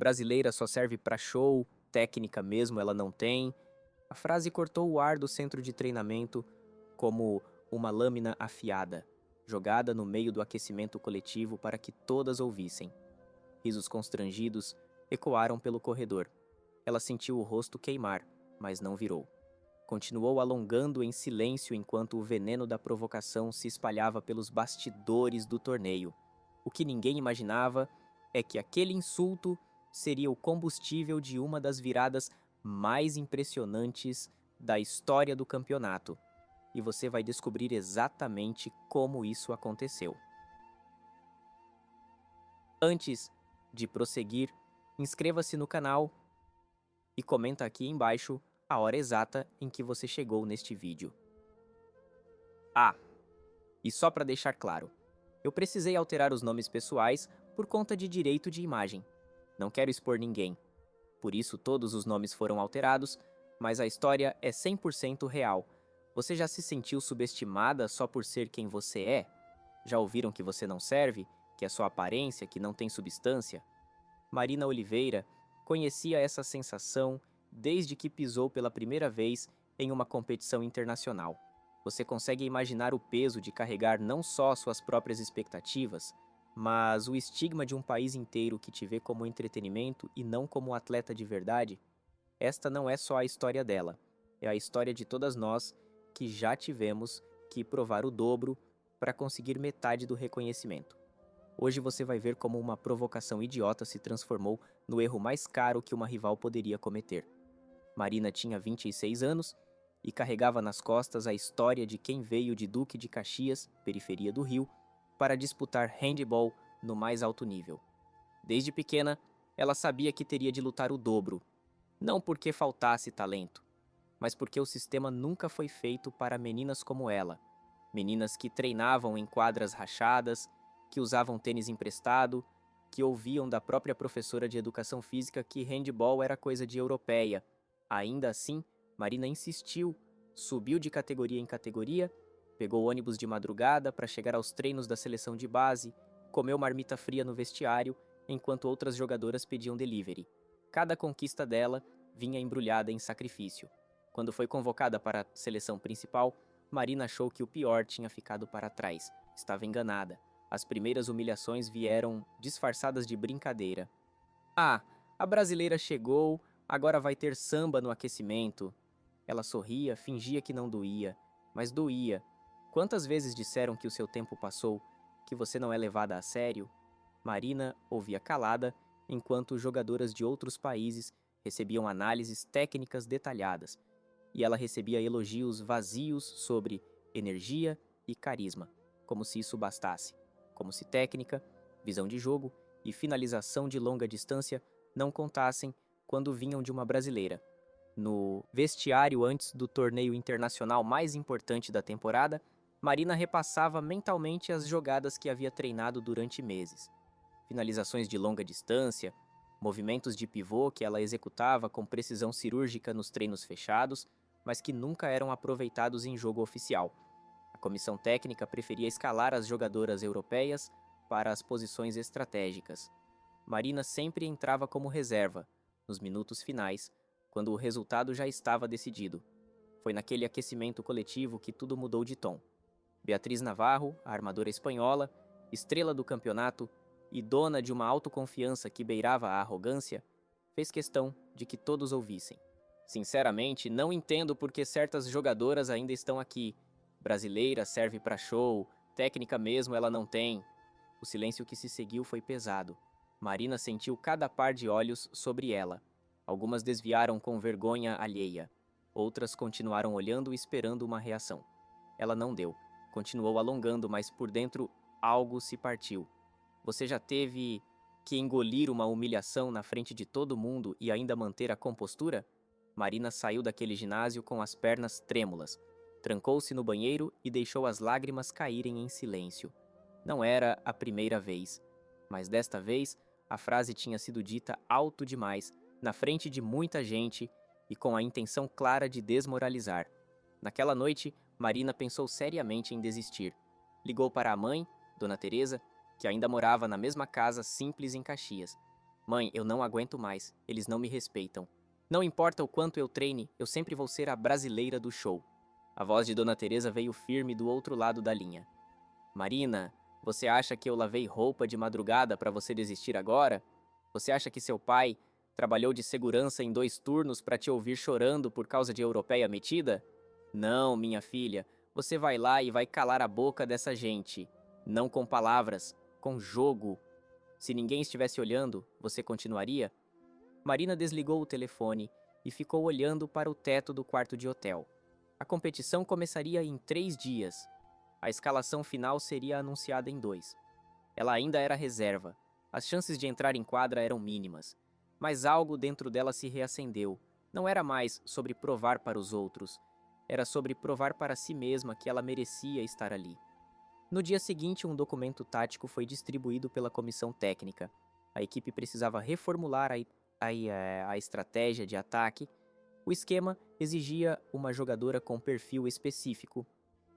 Brasileira só serve pra show, técnica mesmo ela não tem. A frase cortou o ar do centro de treinamento como uma lâmina afiada, jogada no meio do aquecimento coletivo para que todas ouvissem. Risos constrangidos ecoaram pelo corredor. Ela sentiu o rosto queimar, mas não virou. Continuou alongando em silêncio enquanto o veneno da provocação se espalhava pelos bastidores do torneio. O que ninguém imaginava é que aquele insulto seria o combustível de uma das viradas mais impressionantes da história do campeonato. E você vai descobrir exatamente como isso aconteceu. Antes de prosseguir, inscreva-se no canal e comenta aqui embaixo a hora exata em que você chegou neste vídeo. E só para deixar claro, eu precisei alterar os nomes pessoais por conta de direito de imagem. Não quero expor ninguém. Por isso todos os nomes foram alterados, mas a história é 100% real. Você já se sentiu subestimada só por ser quem você é? Já ouviram que você não serve, que é só aparência, que não tem substância? Marina Oliveira conhecia essa sensação desde que pisou pela primeira vez em uma competição internacional. Você consegue imaginar o peso de carregar não só suas próprias expectativas, mas o estigma de um país inteiro que te vê como entretenimento e não como atleta de verdade? Esta não é só a história dela, é a história de todas nós que já tivemos que provar o dobro para conseguir metade do reconhecimento. Hoje você vai ver como uma provocação idiota se transformou no erro mais caro que uma rival poderia cometer. Marina tinha 26 anos e carregava nas costas a história de quem veio de Duque de Caxias, periferia do Rio, para disputar handebol no mais alto nível. Desde pequena, ela sabia que teria de lutar o dobro, não porque faltasse talento, mas porque o sistema nunca foi feito para meninas como ela, meninas que treinavam em quadras rachadas, que usavam tênis emprestado, que ouviam da própria professora de educação física que handebol era coisa de europeia. Ainda assim, Marina insistiu, subiu de categoria em categoria, pegou ônibus de madrugada para chegar aos treinos da seleção de base, comeu marmita fria no vestiário, enquanto outras jogadoras pediam delivery. Cada conquista dela vinha embrulhada em sacrifício. Quando foi convocada para a seleção principal, Marina achou que o pior tinha ficado para trás. Estava enganada. As primeiras humilhações vieram disfarçadas de brincadeira. A brasileira chegou, agora vai ter samba no aquecimento. Ela sorria, fingia que não doía, mas doía. Quantas vezes disseram que o seu tempo passou, que você não é levada a sério? Marina ouvia calada, enquanto jogadoras de outros países recebiam análises técnicas detalhadas, e ela recebia elogios vazios sobre energia e carisma, como se isso bastasse, como se técnica, visão de jogo e finalização de longa distância não contassem quando vinham de uma brasileira. No vestiário antes do torneio internacional mais importante da temporada, Marina repassava mentalmente as jogadas que havia treinado durante meses. Finalizações de longa distância, movimentos de pivô que ela executava com precisão cirúrgica nos treinos fechados, mas que nunca eram aproveitados em jogo oficial. A comissão técnica preferia escalar as jogadoras europeias para as posições estratégicas. Marina sempre entrava como reserva, nos minutos finais, quando o resultado já estava decidido. Foi naquele aquecimento coletivo que tudo mudou de tom. Beatriz Navarro, a armadora espanhola, estrela do campeonato e dona de uma autoconfiança que beirava a arrogância, fez questão de que todos ouvissem. Sinceramente, não entendo por que certas jogadoras ainda estão aqui. Brasileira serve pra show, técnica mesmo ela não tem. O silêncio que se seguiu foi pesado. Marina sentiu cada par de olhos sobre ela. Algumas desviaram com vergonha alheia. Outras continuaram olhando e esperando uma reação. Ela não deu. Continuou alongando, mas por dentro algo se partiu. Você já teve que engolir uma humilhação na frente de todo mundo e ainda manter a compostura? Marina saiu daquele ginásio com as pernas trêmulas. Trancou-se no banheiro e deixou as lágrimas caírem em silêncio. Não era a primeira vez, mas desta vez a frase tinha sido dita alto demais, na frente de muita gente e com a intenção clara de desmoralizar. Naquela noite, Marina pensou seriamente em desistir. Ligou para a mãe, Dona Teresa, que ainda morava na mesma casa simples em Caxias. Mãe, eu não aguento mais. Eles não me respeitam. Não importa o quanto eu treine, eu sempre vou ser a brasileira do show. A voz de Dona Teresa veio firme do outro lado da linha. Marina, você acha que eu lavei roupa de madrugada para você desistir agora? Você acha que seu pai trabalhou de segurança em 2 turnos para te ouvir chorando por causa de europeia metida? Não, minha filha, você vai lá e vai calar a boca dessa gente. Não com palavras, com jogo. Se ninguém estivesse olhando, você continuaria? Marina desligou o telefone e ficou olhando para o teto do quarto de hotel. A competição começaria em 3 dias. A escalação final seria anunciada em 2. Ela ainda era reserva. As chances de entrar em quadra eram mínimas. Mas algo dentro dela se reacendeu. Não era mais sobre provar para os outros. Era sobre provar para si mesma que ela merecia estar ali. No dia seguinte, um documento tático foi distribuído pela comissão técnica. A equipe precisava reformular a estratégia de ataque. O esquema exigia uma jogadora com perfil específico: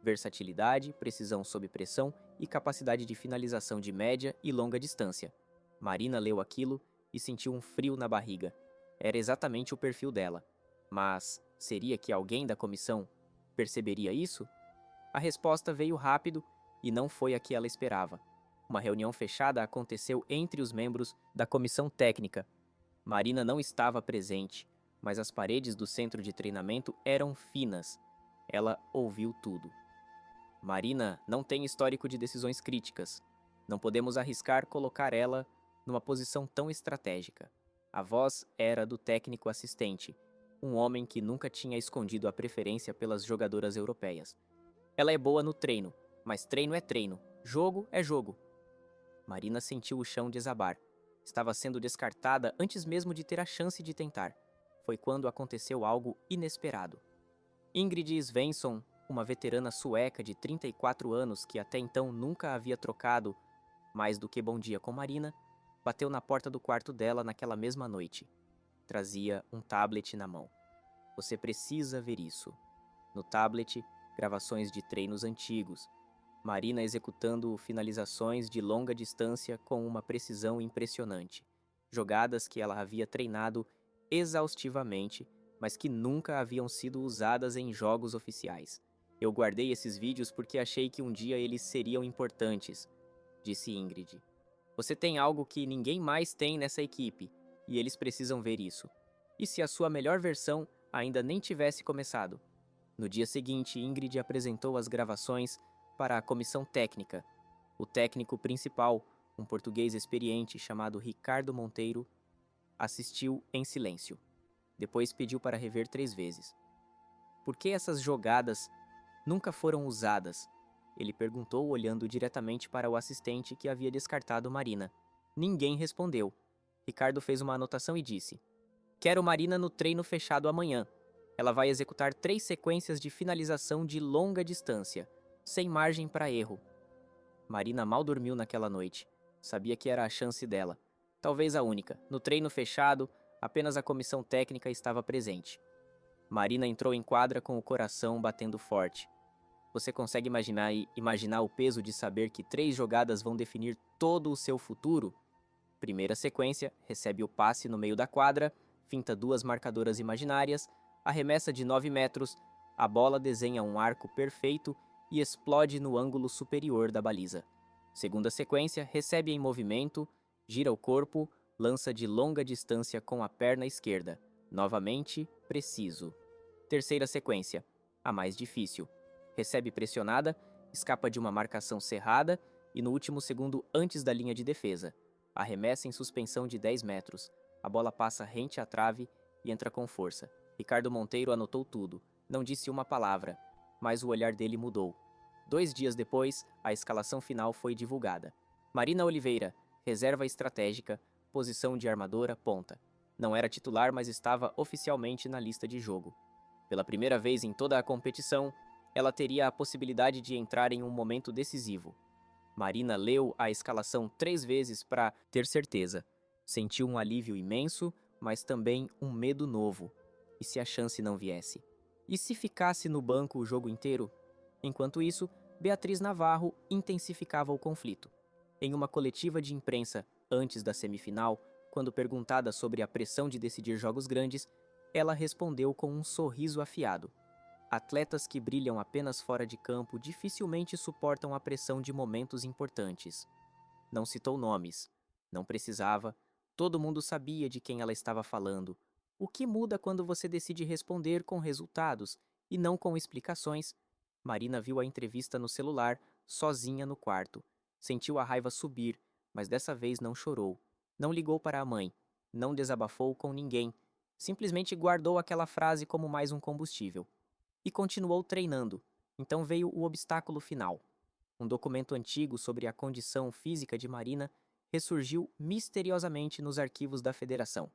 versatilidade, precisão sob pressão e capacidade de finalização de média e longa distância. Marina leu aquilo e sentiu um frio na barriga. Era exatamente o perfil dela. Mas seria que alguém da comissão perceberia isso? A resposta veio rápido e não foi a que ela esperava. Uma reunião fechada aconteceu entre os membros da comissão técnica. Marina não estava presente, mas as paredes do centro de treinamento eram finas. Ela ouviu tudo. Marina não tem histórico de decisões críticas. Não podemos arriscar colocar ela numa posição tão estratégica. A voz era do técnico assistente, um homem que nunca tinha escondido a preferência pelas jogadoras europeias. Ela é boa no treino, mas treino é treino, jogo é jogo. Marina sentiu o chão desabar. Estava sendo descartada antes mesmo de ter a chance de tentar. Foi quando aconteceu algo inesperado. Ingrid Svensson, uma veterana sueca de 34 anos que até então nunca havia trocado mais do que bom dia com Marina, bateu na porta do quarto dela naquela mesma noite. Trazia um tablet na mão. Você precisa ver isso. No tablet, gravações de treinos antigos. Marina executando finalizações de longa distância com uma precisão impressionante. Jogadas que ela havia treinado exaustivamente, mas que nunca haviam sido usadas em jogos oficiais. Eu guardei esses vídeos porque achei que um dia eles seriam importantes, disse Ingrid. Você tem algo que ninguém mais tem nessa equipe, e eles precisam ver isso. E se a sua melhor versão ainda nem tivesse começado? No dia seguinte, Ingrid apresentou as gravações para a comissão técnica. O técnico principal, um português experiente chamado Ricardo Monteiro, assistiu em silêncio. Depois pediu para rever 3 vezes. Por que essas jogadas nunca foram usadas? Ele perguntou olhando diretamente para o assistente que havia descartado Marina. Ninguém respondeu. Ricardo fez uma anotação e disse: Quero Marina no treino fechado amanhã. Ela vai executar 3 sequências de finalização de longa distância, sem margem para erro. Marina mal dormiu naquela noite. Sabia que era a chance dela. Talvez a única. No treino fechado, apenas a comissão técnica estava presente. Marina entrou em quadra com o coração batendo forte. Você consegue imaginar o peso de saber que 3 jogadas vão definir todo o seu futuro? Primeira sequência, recebe o passe no meio da quadra, finta 2 marcadoras imaginárias, arremessa de 9 metros, a bola desenha um arco perfeito e explode no ângulo superior da baliza. Segunda sequência, recebe em movimento, gira o corpo, lança de longa distância com a perna esquerda. Novamente, preciso. Terceira sequência, a mais difícil. Recebe pressionada, escapa de uma marcação cerrada e no último segundo antes da linha de defesa. Arremessa em suspensão de 10 metros. A bola passa rente à trave e entra com força. Ricardo Monteiro anotou tudo. Não disse uma palavra, mas o olhar dele mudou. 2 dias depois, a escalação final foi divulgada. Marina Oliveira, reserva estratégica, posição de armadora, ponta. Não era titular, mas estava oficialmente na lista de jogo. Pela primeira vez em toda a competição, ela teria a possibilidade de entrar em um momento decisivo. Marina leu a escalação 3 vezes para ter certeza. Sentiu um alívio imenso, mas também um medo novo. E se a chance não viesse? E se ficasse no banco o jogo inteiro? Enquanto isso, Beatriz Navarro intensificava o conflito. Em uma coletiva de imprensa antes da semifinal, Quando perguntada sobre a pressão de decidir jogos grandes, ela respondeu com um sorriso afiado. Atletas que brilham apenas fora de campo dificilmente suportam a pressão de momentos importantes. Não citou nomes. Não precisava. Todo mundo sabia de quem ela estava falando. O que muda quando você decide responder com resultados e não com explicações? Marina viu a entrevista no celular, sozinha no quarto. Sentiu a raiva subir, mas dessa vez não chorou. Não ligou para a mãe. Não desabafou com ninguém. Simplesmente guardou aquela frase como mais um combustível. E continuou treinando. Então veio o obstáculo final. Um documento antigo sobre a condição física de Marina ressurgiu misteriosamente nos arquivos da Federação.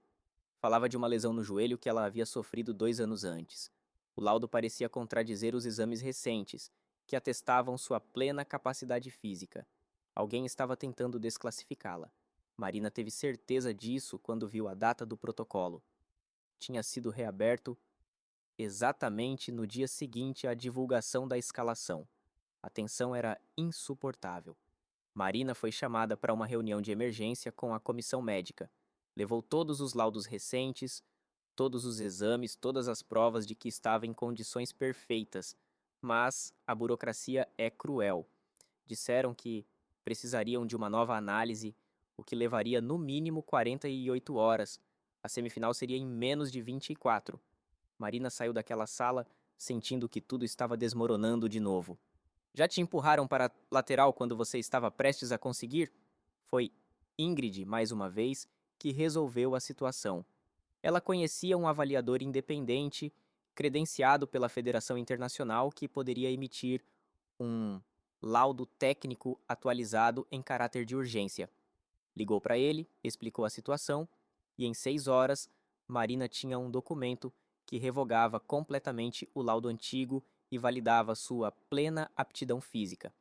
Falava de uma lesão no joelho que ela havia sofrido 2 anos antes. O laudo parecia contradizer os exames recentes, que atestavam sua plena capacidade física. Alguém estava tentando desclassificá-la. Marina teve certeza disso quando viu a data do protocolo. Tinha sido reaberto exatamente no dia seguinte à divulgação da escalação. A tensão era insuportável. Marina foi chamada para uma reunião de emergência com a comissão médica. Levou todos os laudos recentes, todos os exames, todas as provas de que estava em condições perfeitas. Mas a burocracia é cruel. Disseram que precisariam de uma nova análise, o que levaria no mínimo 48 horas. A semifinal seria em menos de 24. Marina saiu daquela sala sentindo que tudo estava desmoronando de novo. Já te empurraram para a lateral quando você estava prestes a conseguir? Foi Ingrid, mais uma vez, que resolveu a situação. Ela conhecia um avaliador independente, credenciado pela Federação Internacional, que poderia emitir um laudo técnico atualizado em caráter de urgência. Ligou para ele, explicou a situação, e em 6 horas, Marina tinha um documento que revogava completamente o laudo antigo e validava sua plena aptidão física.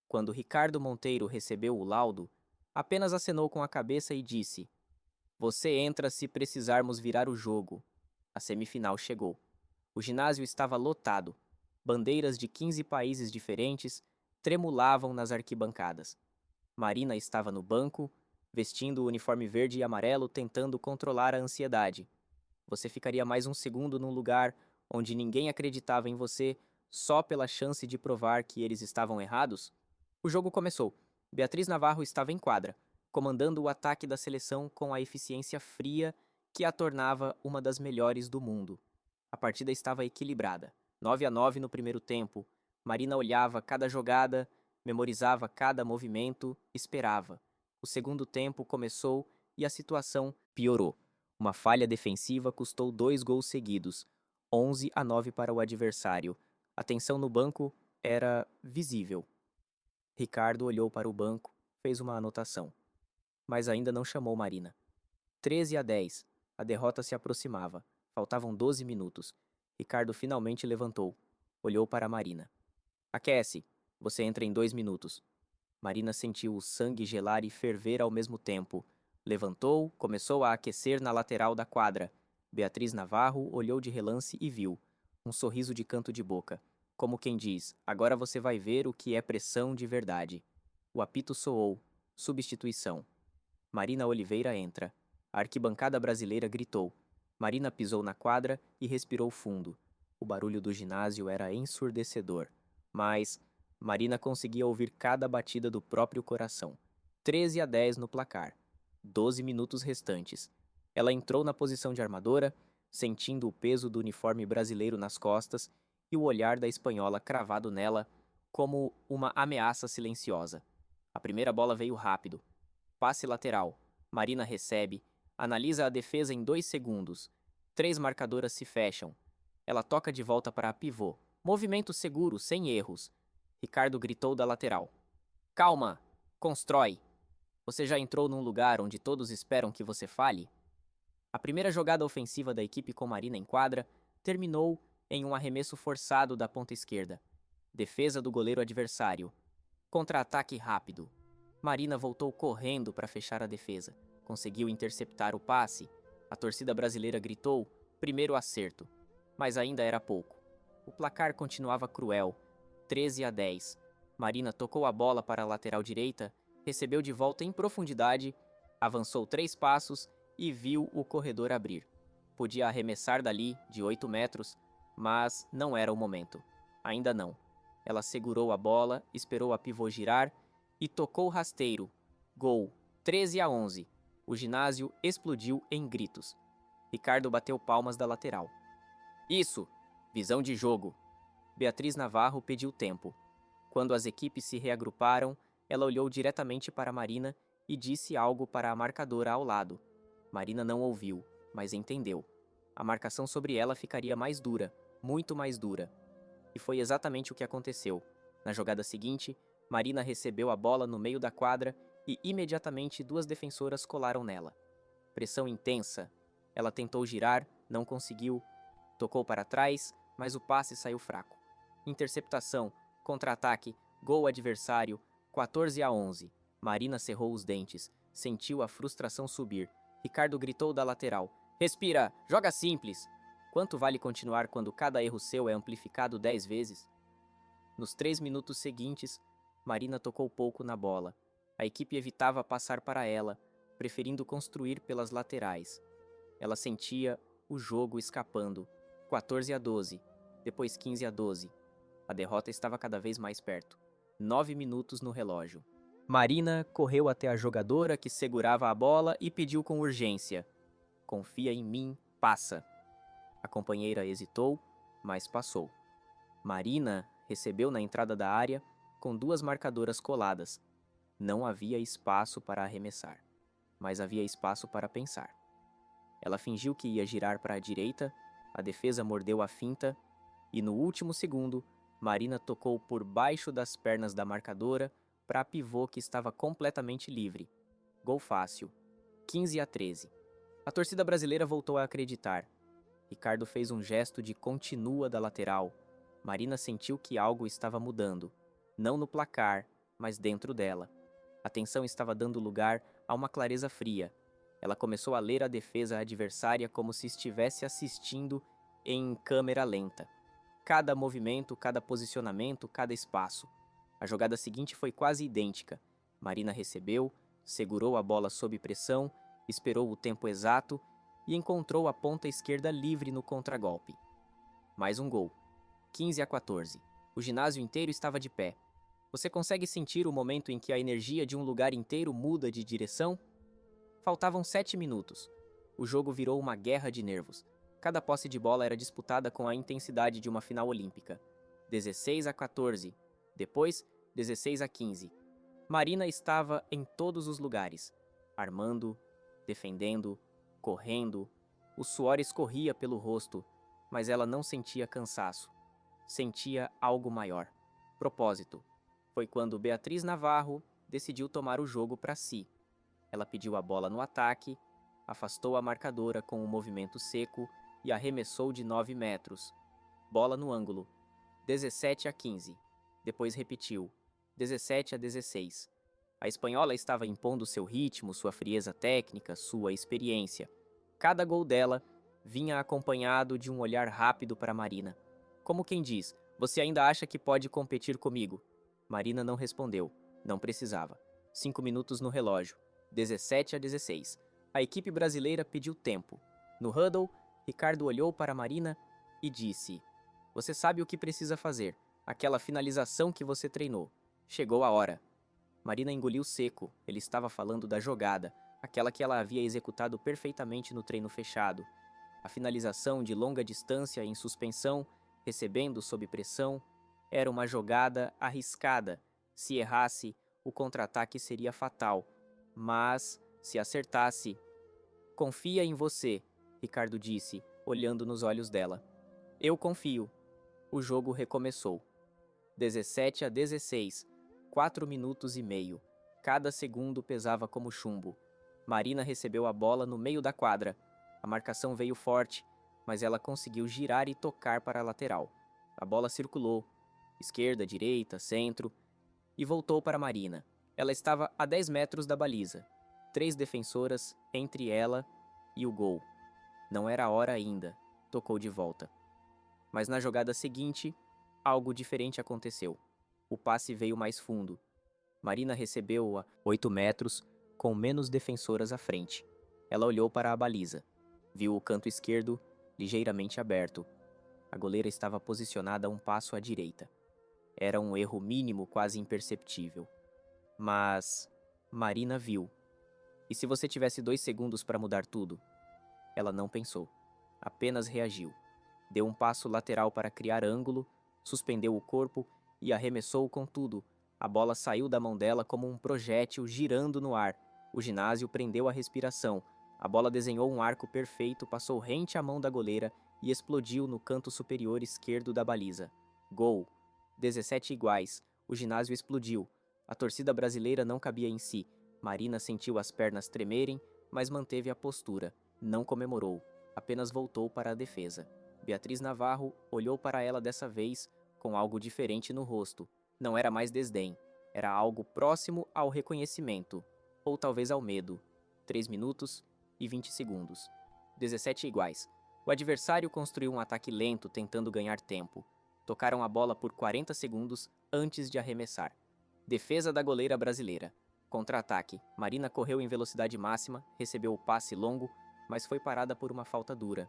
Quando Ricardo Monteiro recebeu o laudo, apenas acenou com a cabeça e disse: "Você entra se precisarmos virar o jogo." A semifinal chegou. O ginásio estava lotado. Bandeiras de 15 países diferentes tremulavam nas arquibancadas. Marina estava no banco, vestindo o uniforme verde e amarelo, tentando controlar a ansiedade. Você ficaria mais um segundo num lugar onde ninguém acreditava em você só pela chance de provar que eles estavam errados? O jogo começou. Beatriz Navarro estava em quadra, comandando o ataque da seleção com a eficiência fria que a tornava uma das melhores do mundo. A partida estava equilibrada. 9-9 no primeiro tempo. Marina olhava cada jogada, memorizava cada movimento, esperava. O segundo tempo começou e a situação piorou. Uma falha defensiva custou 2 gols seguidos, 11-9 para o adversário. A tensão no banco era visível. Ricardo olhou para o banco, fez uma anotação. Mas ainda não chamou Marina. 13-10. A derrota se aproximava. Faltavam 12 minutos. Ricardo finalmente levantou. Olhou para Marina. "Aquece. Você entra em 2 minutos." Marina sentiu o sangue gelar e ferver ao mesmo tempo. Levantou, começou a aquecer na lateral da quadra. Beatriz Navarro olhou de relance e viu. Um sorriso de canto de boca. Como quem diz, agora você vai ver o que é pressão de verdade. O apito soou. Substituição. Marina Oliveira entra. A arquibancada brasileira gritou. Marina pisou na quadra e respirou fundo. O barulho do ginásio era ensurdecedor. Mas Marina conseguia ouvir cada batida do próprio coração. 13-10 no placar. 12 minutos restantes. Ela entrou na posição de armadora, sentindo o peso do uniforme brasileiro nas costas e o olhar da espanhola cravado nela como uma ameaça silenciosa. A primeira bola veio rápido. Passe lateral. Marina recebe. Analisa a defesa em 2 segundos. 3 marcadoras se fecham. Ela toca de volta para a pivô. Movimento seguro, sem erros. Ricardo gritou da lateral. "Calma! Constrói! Você já entrou num lugar onde todos esperam que você fale?" A primeira jogada ofensiva da equipe com Marina em quadra terminou em um arremesso forçado da ponta esquerda. Defesa do goleiro adversário. Contra-ataque rápido. Marina voltou correndo para fechar a defesa. Conseguiu interceptar o passe. A torcida brasileira gritou, primeiro acerto. Mas ainda era pouco. O placar continuava cruel. 13-10. Marina tocou a bola para a lateral direita, recebeu de volta em profundidade, avançou 3 passos e viu o corredor abrir. Podia arremessar dali, de 8 metros, mas não era o momento. Ainda não. Ela segurou a bola, esperou a pivô girar e tocou rasteiro. Gol, 13-11. O ginásio explodiu em gritos. Ricardo bateu palmas da lateral. Isso! Visão de jogo! Beatriz Navarro pediu tempo. Quando as equipes se reagruparam, ela olhou diretamente para Marina e disse algo para a marcadora ao lado. Marina não ouviu, mas entendeu. A marcação sobre ela ficaria mais dura, muito mais dura. E foi exatamente o que aconteceu. Na jogada seguinte, Marina recebeu a bola no meio da quadra e imediatamente duas defensoras colaram nela. Pressão intensa. Ela tentou girar, não conseguiu. Tocou para trás, mas o passe saiu fraco. Interceptação, contra-ataque, gol adversário, 14-11. Marina cerrou os dentes, sentiu a frustração subir. Ricardo gritou da lateral. Respira, joga simples. Quanto vale continuar quando cada erro seu é amplificado 10 vezes? Nos 3 minutos seguintes, Marina tocou pouco na bola. A equipe evitava passar para ela, preferindo construir pelas laterais. Ela sentia o jogo escapando. 14-12, depois 15-12. A derrota estava cada vez mais perto. 9 minutos no relógio. Marina correu até a jogadora que segurava a bola e pediu com urgência. Confia em mim, passa. A companheira hesitou, mas passou. Marina recebeu na entrada da área com duas marcadoras coladas. Não havia espaço para arremessar, mas havia espaço para pensar. Ela fingiu que ia girar para a direita, a defesa mordeu a finta e no último segundo, Marina tocou por baixo das pernas da marcadora para a pivô que estava completamente livre. Gol fácil. 15-13. A torcida brasileira voltou a acreditar. Ricardo fez um gesto de continua da lateral. Marina sentiu que algo estava mudando. Não no placar, mas dentro dela. A tensão estava dando lugar a uma clareza fria. Ela começou a ler a defesa adversária como se estivesse assistindo em câmera lenta. Cada movimento, cada posicionamento, cada espaço. A jogada seguinte foi quase idêntica. Marina recebeu, segurou a bola sob pressão, esperou o tempo exato e encontrou a ponta esquerda livre no contragolpe. Mais um gol. 15-14. O ginásio inteiro estava de pé. Você consegue sentir o momento em que a energia de um lugar inteiro muda de direção? Faltavam 7 minutos. O jogo virou uma guerra de nervos. Cada posse de bola era disputada com a intensidade de uma final olímpica. 16-14. Depois, 16-15. Marina estava em todos os lugares. Armando, defendendo, correndo. O suor escorria pelo rosto, mas ela não sentia cansaço. Sentia algo maior. Propósito. Foi quando Beatriz Navarro decidiu tomar o jogo para si. Ela pediu a bola no ataque, afastou a marcadora com um movimento seco e arremessou de 9 metros. Bola no ângulo. 17-15. Depois repetiu. 17-16. A espanhola estava impondo seu ritmo, sua frieza técnica, sua experiência. Cada gol dela vinha acompanhado de um olhar rápido para Marina. Como quem diz, você ainda acha que pode competir comigo? Marina não respondeu. Não precisava. 5 minutos no relógio. 17-16. A equipe brasileira pediu tempo. No huddle, Ricardo olhou para Marina e disse: Você sabe o que precisa fazer. Aquela finalização que você treinou. Chegou a hora. Marina engoliu seco. Ele estava falando da jogada, aquela que ela havia executado perfeitamente no treino fechado. A finalização de longa distância em suspensão, recebendo sob pressão, era uma jogada arriscada. Se errasse, o contra-ataque seria fatal. Mas, se acertasse... Confia em você, Ricardo disse, olhando nos olhos dela. Eu confio. O jogo recomeçou. 17-16. 4 minutos e meio. Cada segundo pesava como chumbo. Marina recebeu a bola no meio da quadra. A marcação veio forte, mas ela conseguiu girar e tocar para a lateral. A bola circulou. Esquerda, direita, centro. E voltou para Marina. Ela estava a 10 metros da baliza. 3 defensoras entre ela e o gol. Não era a hora ainda. Tocou de volta. Mas na jogada seguinte, algo diferente aconteceu. O passe veio mais fundo. Marina recebeu a 8 metros, com menos defensoras à frente. Ela olhou para a baliza. Viu o canto esquerdo ligeiramente aberto. A goleira estava posicionada um passo à direita. Era um erro mínimo, quase imperceptível. Mas Marina viu. E se você tivesse 2 segundos para mudar tudo? Ela não pensou. Apenas reagiu. Deu um passo lateral para criar ângulo, suspendeu o corpo e arremessou com tudo. A bola saiu da mão dela como um projétil girando no ar. O ginásio prendeu a respiração. A bola desenhou um arco perfeito, passou rente à mão da goleira e explodiu no canto superior esquerdo da baliza. Gol! 17 iguais. O ginásio explodiu. A torcida brasileira não cabia em si. Marina sentiu as pernas tremerem, mas manteve a postura. Não comemorou. Apenas voltou para a defesa. Beatriz Navarro olhou para ela dessa vez com algo diferente no rosto. Não era mais desdém. Era algo próximo ao reconhecimento. Ou talvez ao medo. 3 minutos e 20 segundos. 17 iguais. O adversário construiu um ataque lento, tentando ganhar tempo. Tocaram a bola por 40 segundos antes de arremessar. Defesa da goleira brasileira. Contra-ataque. Marina correu em velocidade máxima, recebeu o passe longo, mas foi parada por uma falta dura.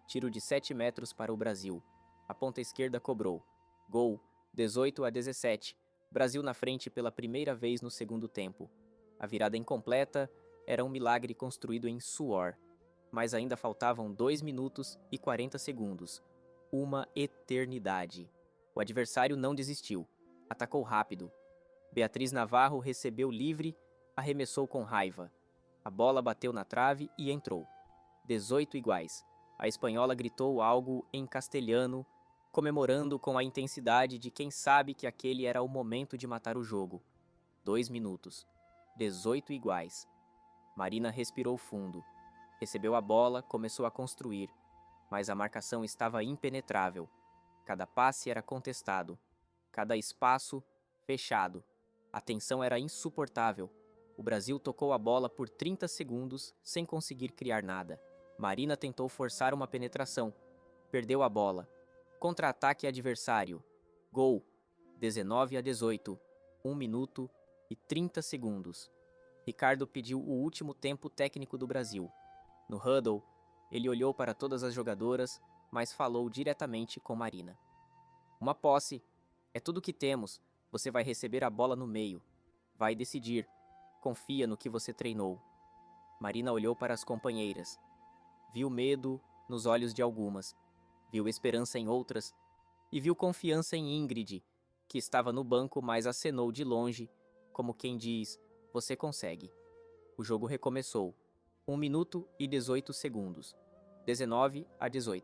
Tiro de 7 metros para o Brasil. A ponta esquerda cobrou. Gol, 18-17. Brasil na frente pela primeira vez no segundo tempo. A virada incompleta era um milagre construído em suor. Mas ainda faltavam 2 minutos e 40 segundos. Uma eternidade. O adversário não desistiu. Atacou rápido. Beatriz Navarro recebeu livre, arremessou com raiva. A bola bateu na trave e entrou. 18 iguais. A espanhola gritou algo em castelhano, comemorando com a intensidade de quem sabe que aquele era o momento de matar o jogo. 2 minutos. 18 iguais. Marina respirou fundo. Recebeu a bola, começou a construir. Mas a marcação estava impenetrável. Cada passe era contestado. Cada espaço, fechado. A tensão era insuportável. O Brasil tocou a bola por 30 segundos sem conseguir criar nada. Marina tentou forçar uma penetração. Perdeu a bola. Contra-ataque adversário. Gol. 19-18. 1 minuto e 30 segundos. Ricardo pediu o último tempo técnico do Brasil. No huddle, ele olhou para todas as jogadoras, mas falou diretamente com Marina. Uma posse. É tudo que temos. Você vai receber a bola no meio. Vai decidir. Confia no que você treinou. Marina olhou para as companheiras. Viu medo nos olhos de algumas. Viu esperança em outras. E viu confiança em Ingrid, que estava no banco, mas acenou de longe, como quem diz, você consegue. O jogo recomeçou. 1 minuto e 18 segundos. 19-18.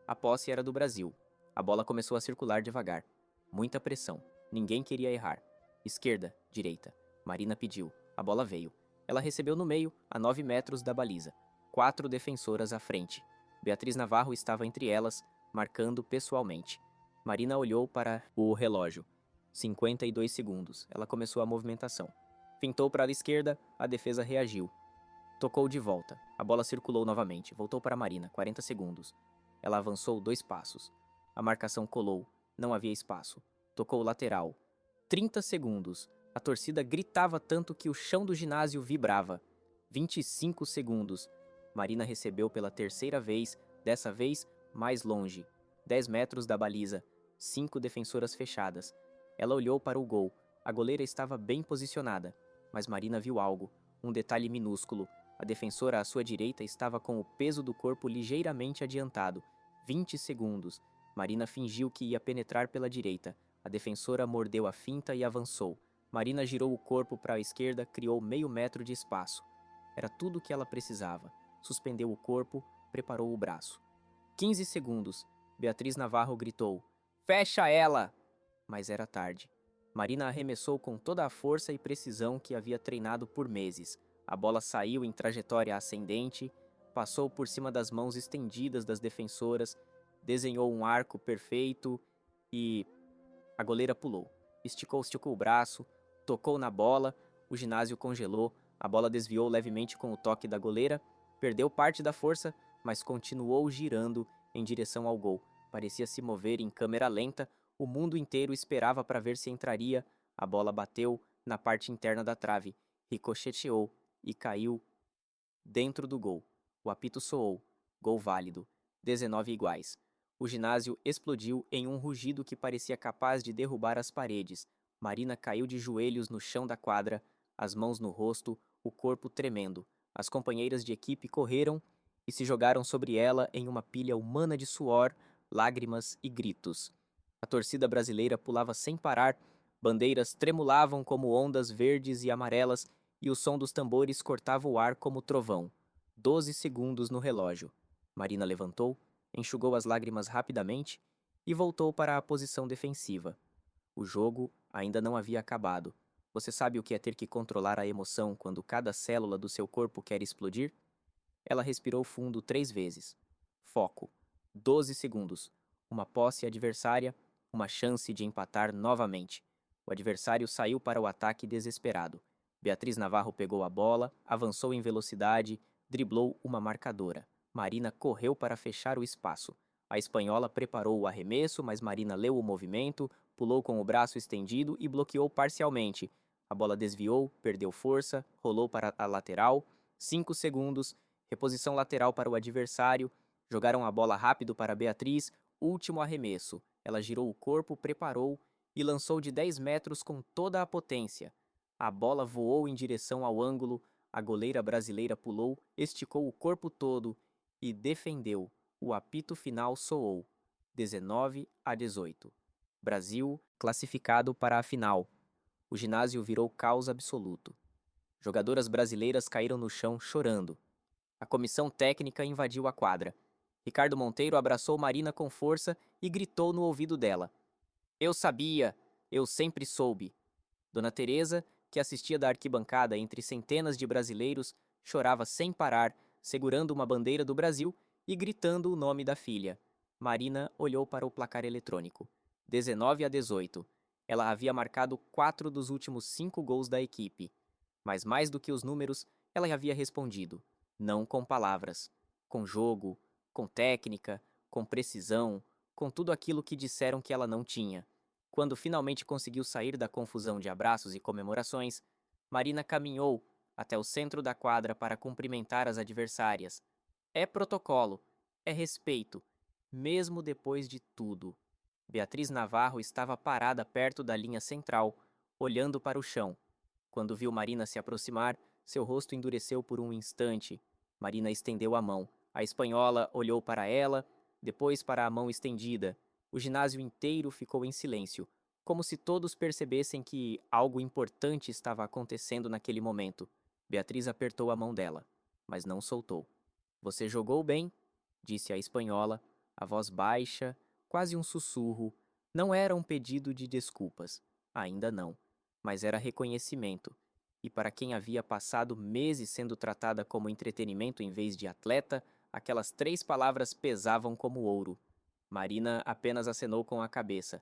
A posse era do Brasil. A bola começou a circular devagar. Muita pressão. Ninguém queria errar. Esquerda, direita. Marina pediu. A bola veio. Ela recebeu no meio, a 9 metros da baliza. 4 defensoras à frente. Beatriz Navarro estava entre elas, marcando pessoalmente. Marina olhou para o relógio. 52 segundos. Ela começou a movimentação. Fintou para a esquerda, a defesa reagiu. Tocou de volta. A bola circulou novamente. Voltou para Marina. 40 segundos. Ela avançou 2 passos. A marcação colou. Não havia espaço. Tocou lateral. 30 segundos. A torcida gritava tanto que o chão do ginásio vibrava. 25 segundos. Marina recebeu pela terceira vez, dessa vez mais longe. 10 metros da baliza. 5 defensoras fechadas. Ela olhou para o gol. A goleira estava bem posicionada. Mas Marina viu algo. Um detalhe minúsculo. A defensora à sua direita estava com o peso do corpo ligeiramente adiantado. 20 segundos. Marina fingiu que ia penetrar pela direita. A defensora mordeu a finta e avançou. Marina girou o corpo para a esquerda, criou meio metro de espaço. Era tudo o que ela precisava. Suspendeu o corpo, preparou o braço. 15 segundos. Beatriz Navarro gritou: "Fecha ela!" Mas era tarde. Marina arremessou com toda a força e precisão que havia treinado por meses. A bola saiu em trajetória ascendente, passou por cima das mãos estendidas das defensoras, desenhou um arco perfeito e a goleira pulou. Esticou o braço, tocou na bola, o ginásio congelou, a bola desviou levemente com o toque da goleira, perdeu parte da força, mas continuou girando em direção ao gol. Parecia se mover em câmera lenta, o mundo inteiro esperava para ver se entraria. A bola bateu na parte interna da trave, ricocheteou e caiu dentro do gol. O apito soou. Gol válido. 19 iguais. O ginásio explodiu em um rugido que parecia capaz de derrubar as paredes. Marina caiu de joelhos no chão da quadra, as mãos no rosto, o corpo tremendo. As companheiras de equipe correram e se jogaram sobre ela em uma pilha humana de suor, lágrimas e gritos. A torcida brasileira pulava sem parar, bandeiras tremulavam como ondas verdes e amarelas e o som dos tambores cortava o ar como trovão. 12 segundos no relógio. Marina levantou, enxugou as lágrimas rapidamente e voltou para a posição defensiva. O jogo ainda não havia acabado. Você sabe o que é ter que controlar a emoção quando cada célula do seu corpo quer explodir? Ela respirou fundo 3 vezes. Foco. 12 segundos. Uma posse adversária, uma chance de empatar novamente. O adversário saiu para o ataque desesperado. Beatriz Navarro pegou a bola, avançou em velocidade, driblou uma marcadora. Marina correu para fechar o espaço. A espanhola preparou o arremesso, mas Marina leu o movimento, pulou com o braço estendido e bloqueou parcialmente. A bola desviou, perdeu força, rolou para a lateral. 5 segundos. Reposição lateral para o adversário. Jogaram a bola rápido para Beatriz. Último arremesso. Ela girou o corpo, preparou e lançou de 10 metros com toda a potência. A bola voou em direção ao ângulo. A goleira brasileira pulou, esticou o corpo todo e defendeu. O apito final soou. 19-18. Brasil classificado para a final. O ginásio virou caos absoluto. Jogadoras brasileiras caíram no chão chorando. A comissão técnica invadiu a quadra. Ricardo Monteiro abraçou Marina com força e gritou no ouvido dela. Eu sabia, eu sempre soube. Dona Teresa, que assistia da arquibancada entre centenas de brasileiros, chorava sem parar, segurando uma bandeira do Brasil e gritando o nome da filha. Marina olhou para o placar eletrônico. 19-18. Ela havia marcado 4 dos últimos 5 gols da equipe. Mas mais do que os números, ela havia respondido. Não com palavras. Com jogo, com técnica, com precisão, com tudo aquilo que disseram que ela não tinha. Quando finalmente conseguiu sair da confusão de abraços e comemorações, Marina caminhou até o centro da quadra para cumprimentar as adversárias. É protocolo, é respeito, mesmo depois de tudo. Beatriz Navarro estava parada perto da linha central, olhando para o chão. Quando viu Marina se aproximar, seu rosto endureceu por um instante. Marina estendeu a mão. A espanhola olhou para ela, depois para a mão estendida. O ginásio inteiro ficou em silêncio, como se todos percebessem que algo importante estava acontecendo naquele momento. Beatriz apertou a mão dela, mas não soltou. Você jogou bem, disse a espanhola, a voz baixa, quase um sussurro. Não era um pedido de desculpas, ainda não, mas era reconhecimento. E para quem havia passado meses sendo tratada como entretenimento em vez de atleta, aquelas 3 palavras pesavam como ouro. Marina apenas acenou com a cabeça.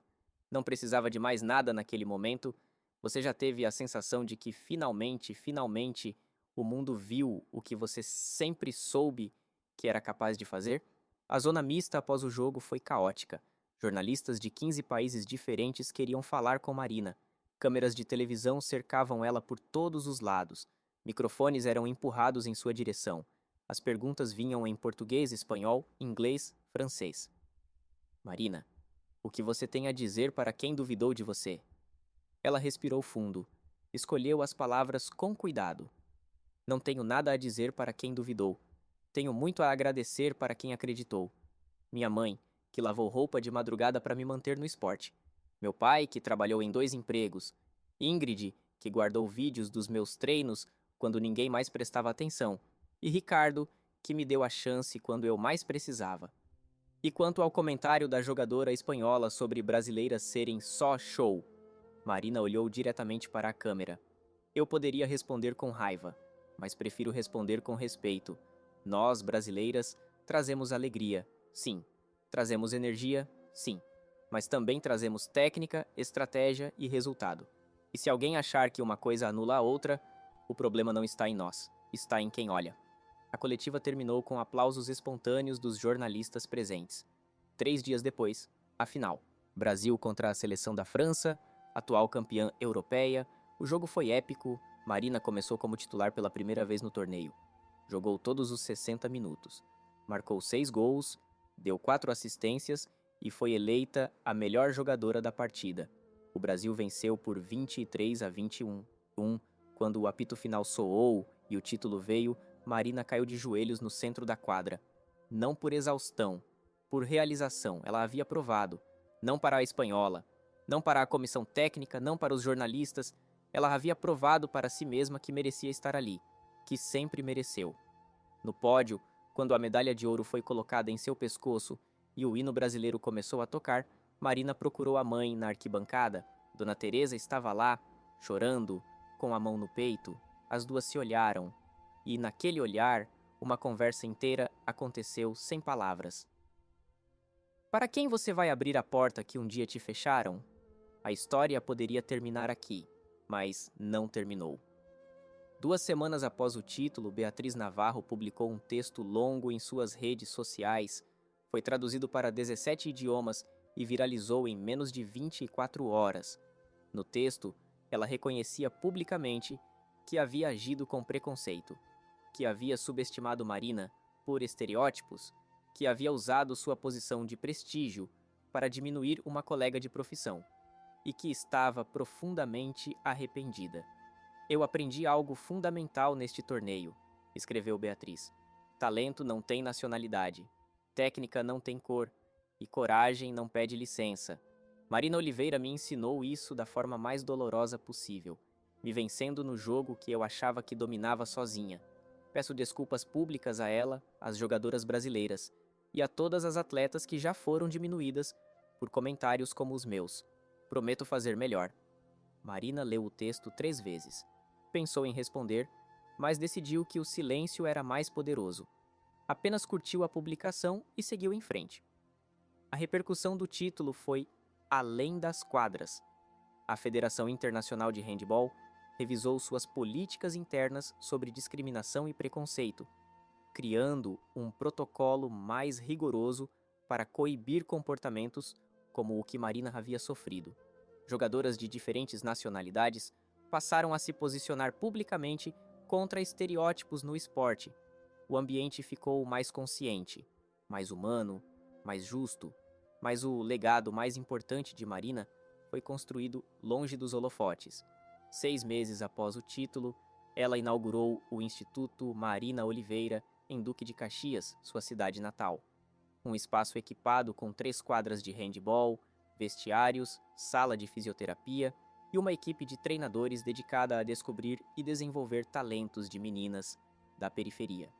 Não precisava de mais nada naquele momento. Você já teve a sensação de que finalmente, o mundo viu o que você sempre soube que era capaz de fazer? A zona mista após o jogo foi caótica. Jornalistas de 15 países diferentes queriam falar com Marina. Câmeras de televisão cercavam ela por todos os lados. Microfones eram empurrados em sua direção. As perguntas vinham em português, espanhol, inglês, francês. Marina, o que você tem a dizer para quem duvidou de você? Ela respirou fundo. Escolheu as palavras com cuidado. Não tenho nada a dizer para quem duvidou. Tenho muito a agradecer para quem acreditou. Minha mãe, que lavou roupa de madrugada para me manter no esporte. Meu pai, que trabalhou em 2 empregos. Ingrid, que guardou vídeos dos meus treinos quando ninguém mais prestava atenção. E Ricardo, que me deu a chance quando eu mais precisava. E quanto ao comentário da jogadora espanhola sobre brasileiras serem só show? Marina olhou diretamente para a câmera. Eu poderia responder com raiva, mas prefiro responder com respeito. Nós, brasileiras, trazemos alegria, sim. Trazemos energia, sim. Mas também trazemos técnica, estratégia e resultado. E se alguém achar que uma coisa anula a outra, o problema não está em nós, está em quem olha. A coletiva terminou com aplausos espontâneos dos jornalistas presentes. 3 dias depois, a final. Brasil contra a seleção da França, atual campeã europeia. O jogo foi épico. Marina começou como titular pela primeira vez no torneio. Jogou todos os 60 minutos. Marcou 6 gols, deu 4 assistências e foi eleita a melhor jogadora da partida. O Brasil venceu por 23-21. Quando o apito final soou e o título veio, Marina caiu de joelhos no centro da quadra. Não por exaustão, por realização, ela havia provado. Não para a espanhola, não para a comissão técnica, não para os jornalistas. Ela havia provado para si mesma que merecia estar ali, que sempre mereceu. No pódio, quando a medalha de ouro foi colocada em seu pescoço e o hino brasileiro começou a tocar, Marina procurou a mãe na arquibancada. Dona Teresa estava lá, chorando, com a mão no peito. As duas se olharam, e naquele olhar, uma conversa inteira aconteceu sem palavras. Para quem você vai abrir a porta que um dia te fecharam? A história poderia terminar aqui, mas não terminou. 2 semanas após o título, Beatriz Navarro publicou um texto longo em suas redes sociais. Foi traduzido para 17 idiomas e viralizou em menos de 24 horas. No texto, ela reconhecia publicamente que havia agido com preconceito, que havia subestimado Marina por estereótipos, que havia usado sua posição de prestígio para diminuir uma colega de profissão e que estava profundamente arrependida. Eu aprendi algo fundamental neste torneio, escreveu Beatriz. Talento não tem nacionalidade, técnica não tem cor e coragem não pede licença. Marina Oliveira me ensinou isso da forma mais dolorosa possível, me vencendo no jogo que eu achava que dominava sozinha. Peço desculpas públicas a ela, às jogadoras brasileiras e a todas as atletas que já foram diminuídas por comentários como os meus. Prometo fazer melhor. Marina leu o texto 3 vezes. Pensou em responder, mas decidiu que o silêncio era mais poderoso. Apenas curtiu a publicação e seguiu em frente. A repercussão do título foi além das quadras. A Federação Internacional de Handebol revisou suas políticas internas sobre discriminação e preconceito, criando um protocolo mais rigoroso para coibir comportamentos como o que Marina havia sofrido. Jogadoras de diferentes nacionalidades passaram a se posicionar publicamente contra estereótipos no esporte. O ambiente ficou mais consciente, mais humano, mais justo, mas o legado mais importante de Marina foi construído longe dos holofotes. 6 meses após o título, ela inaugurou o Instituto Marina Oliveira em Duque de Caxias, sua cidade natal. Um espaço equipado com 3 quadras de handebol, vestiários, sala de fisioterapia e uma equipe de treinadores dedicada a descobrir e desenvolver talentos de meninas da periferia.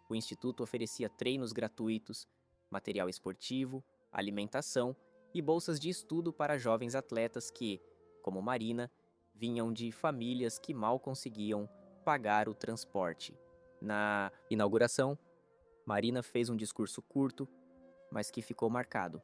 O Instituto oferecia treinos gratuitos, material esportivo, alimentação e bolsas de estudo para jovens atletas que, como Marina, vinham de famílias que mal conseguiam pagar o transporte. Na inauguração, Marina fez um discurso curto, mas que ficou marcado.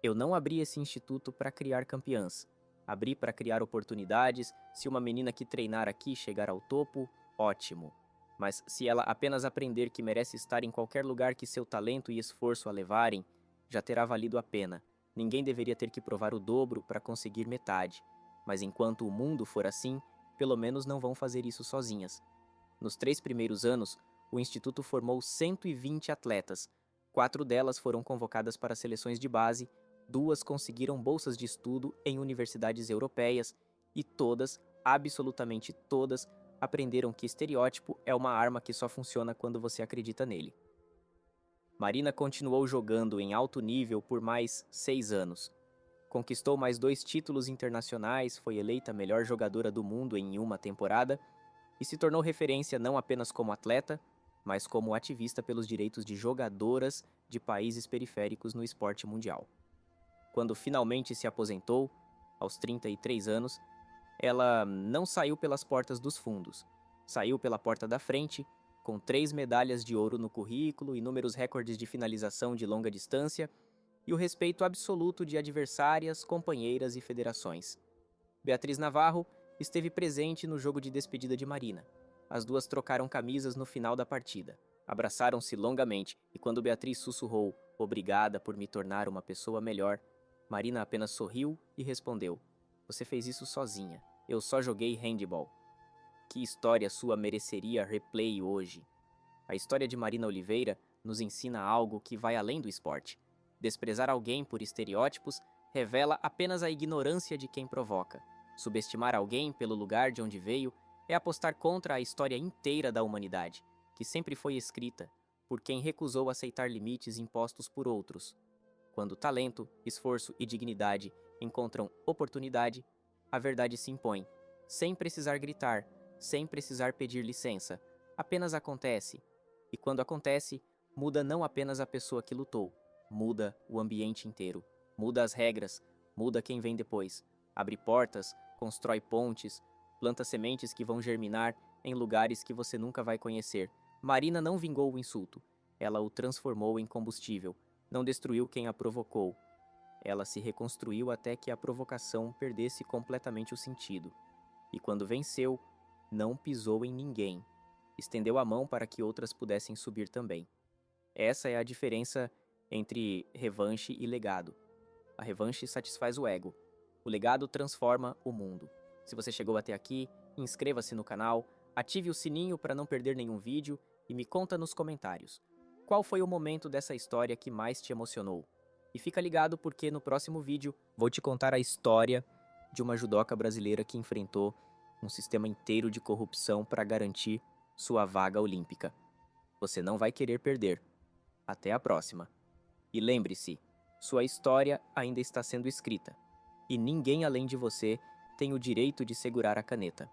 Eu não abri esse instituto para criar campeãs. Abri para criar oportunidades. Se uma menina que treinar aqui chegar ao topo, ótimo. Mas se ela apenas aprender que merece estar em qualquer lugar que seu talento e esforço a levarem, já terá valido a pena. Ninguém deveria ter que provar o dobro para conseguir metade. Mas enquanto o mundo for assim, pelo menos não vão fazer isso sozinhas. Nos 3 primeiros anos, o Instituto formou 120 atletas. 4 delas foram convocadas para seleções de base, 2 conseguiram bolsas de estudo em universidades europeias e todas, absolutamente todas, aprenderam que estereótipo é uma arma que só funciona quando você acredita nele. Marina continuou jogando em alto nível por mais 6 anos. Conquistou mais 2 títulos internacionais, foi eleita a melhor jogadora do mundo em uma temporada e se tornou referência não apenas como atleta, mas como ativista pelos direitos de jogadoras de países periféricos no esporte mundial. Quando finalmente se aposentou, aos 33 anos, ela não saiu pelas portas dos fundos. Saiu pela porta da frente, com 3 medalhas de ouro no currículo, inúmeros recordes de finalização de longa distância e o respeito absoluto de adversárias, companheiras e federações. Beatriz Navarro esteve presente no jogo de despedida de Marina. As duas trocaram camisas no final da partida. Abraçaram-se longamente e quando Beatriz sussurrou "Obrigada por me tornar uma pessoa melhor", Marina apenas sorriu e respondeu: "Você fez isso sozinha. Eu só joguei handebol." Que história sua mereceria replay hoje? A história de Marina Oliveira nos ensina algo que vai além do esporte. Desprezar alguém por estereótipos revela apenas a ignorância de quem provoca. Subestimar alguém pelo lugar de onde veio é apostar contra a história inteira da humanidade, que sempre foi escrita por quem recusou aceitar limites impostos por outros. Quando talento, esforço e dignidade encontram oportunidade, a verdade se impõe, sem precisar gritar, sem precisar pedir licença. Apenas acontece. E quando acontece, muda não apenas a pessoa que lutou, muda o ambiente inteiro, muda as regras, muda quem vem depois, abre portas, constrói pontes, planta sementes que vão germinar em lugares que você nunca vai conhecer. Marina não vingou o insulto, ela o transformou em combustível, não destruiu quem a provocou. Ela se reconstruiu até que a provocação perdesse completamente o sentido. E quando venceu, não pisou em ninguém. Estendeu a mão para que outras pudessem subir também. Essa é a diferença entre revanche e legado. A revanche satisfaz o ego. O legado transforma o mundo. Se você chegou até aqui, inscreva-se no canal, ative o sininho para não perder nenhum vídeo e me conta nos comentários. Qual foi o momento dessa história que mais te emocionou? E fica ligado porque no próximo vídeo vou te contar a história de uma judoca brasileira que enfrentou um sistema inteiro de corrupção para garantir sua vaga olímpica. Você não vai querer perder. Até a próxima. E lembre-se, sua história ainda está sendo escrita, e ninguém além de você tem o direito de segurar a caneta.